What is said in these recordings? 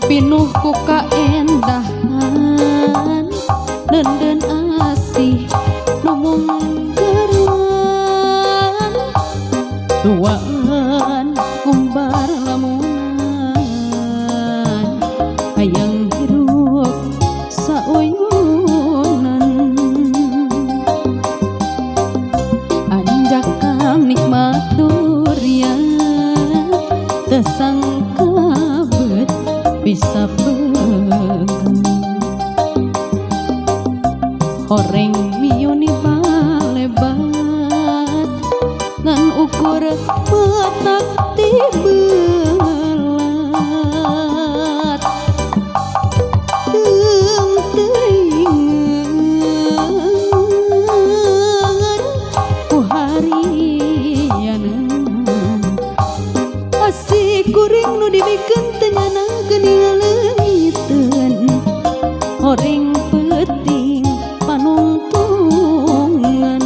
pinuh ku kaendahan nenden asih numung geruan tuaan umbar lamunan hayang hirup sauyunan anjak kang nikmat durian tesangka bet bisa pegang horeng miuni balebat ngan ukur petak tibelat teung teringan ku harianan asih kuring nu dibikeun teu nganangkeun leungiteun horeng peuting panungtungan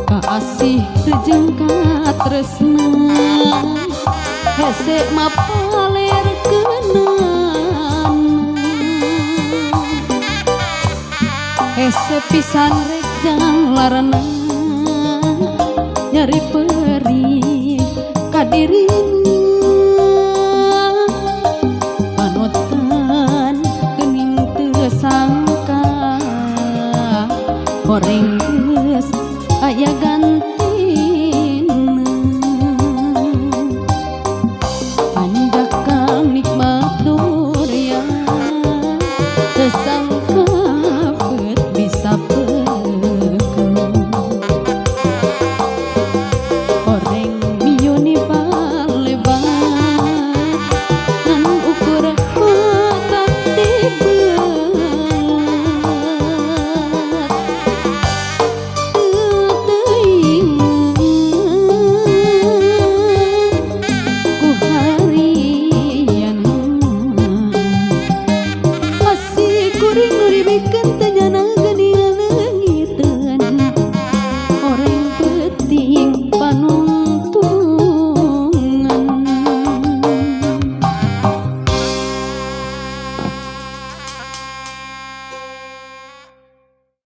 kaasih rejengka tresna hese mapaler keunan hese pisan rejang larana nyari perih kadiri